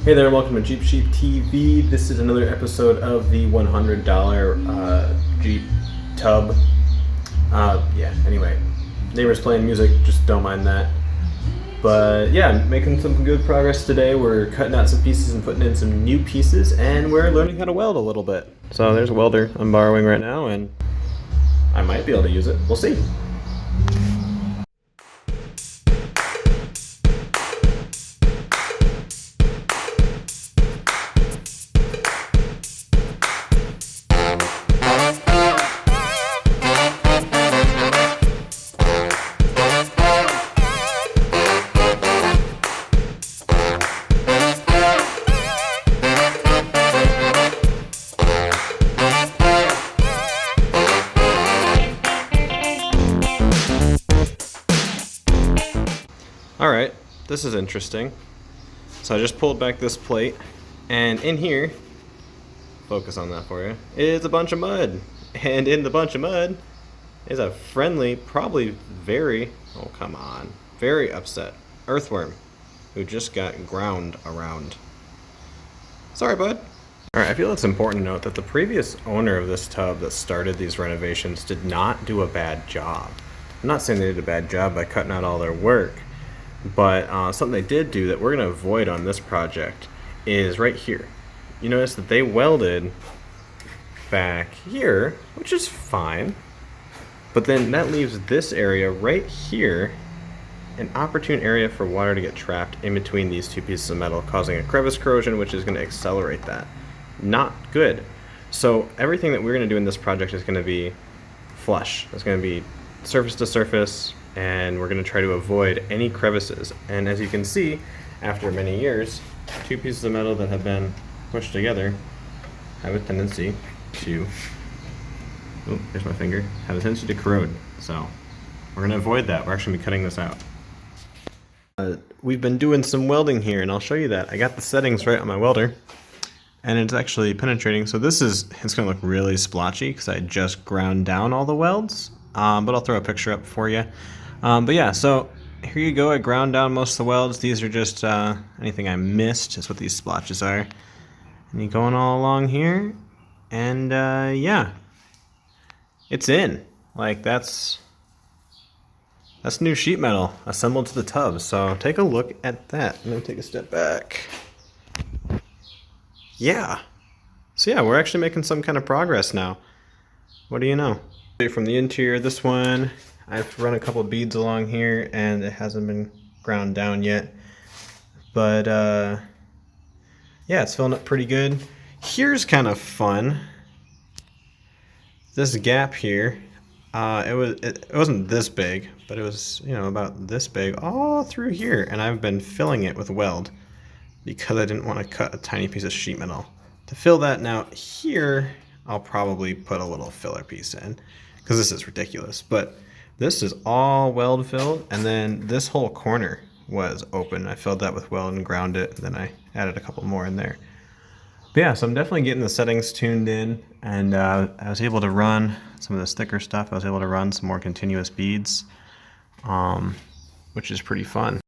Hey there, welcome to Jeep Sheep TV. This is another episode of the $100 Jeep tub. Anyway, neighbors playing music, just don't mind that. But yeah, making some good progress today. We're cutting out some pieces and putting in some new pieces, and we're learning how to weld a little bit. So there's a welder I'm borrowing right now, and I might be able to use it. We'll see. Alright, this is interesting. So I just pulled back this plate, and in here, focus on that for you, is a bunch of mud. And in the bunch of mud is a friendly, probably very upset earthworm who just got ground around. Sorry, bud. Alright, I feel it's important to note that the previous owner of this tub that started these renovations did not do a bad job. I'm not saying they did a bad job by cutting out all their work. But something they did do that we're going to avoid on this project is right here. You notice that they welded back here, which is fine. But then that leaves this area right here, an opportune area for water to get trapped in between these two pieces of metal, causing a crevice corrosion, which is going to accelerate that. Not good. So everything that we're going to do in this project is going to be flush. It's going to be surface to surface, and we're going to try to avoid any crevices. And as you can see, after many years, two pieces of metal that have been pushed together have a tendency to, oh, there's my finger, have a tendency to corrode. So we're going to avoid that. We're actually going to be cutting this out. We've been doing some welding here, and I'll show you that. I got the settings right on my welder, and it's actually penetrating. So it's going to look really splotchy because I just ground down all the welds, but I'll throw a picture up for you. But yeah, so here you go. I ground down most of the welds. These are just anything I missed is what these splotches are. And you going all along here, and yeah, it's in. Like that's new sheet metal assembled to the tub. So take a look at that. I'm gonna take a step back. Yeah. So yeah, we're actually making some kind of progress now. What do you know? From the interior, this one, I've run a couple of beads along here, and it hasn't been ground down yet. But yeah, it's filling up pretty good. Here's kind of fun. This gap here, it wasn't this big, but it was, you know, about this big all through here, and I've been filling it with weld because I didn't want to cut a tiny piece of sheet metal. To fill that now here, I'll probably put a little filler piece in because this is ridiculous. But this is all weld filled, and then this whole corner was open. I filled that with weld and ground it, and then I added a couple more in there. But yeah, so I'm definitely getting the settings tuned in, and I was able to run some of this thicker stuff. I was able to run some more continuous beads, which is pretty fun.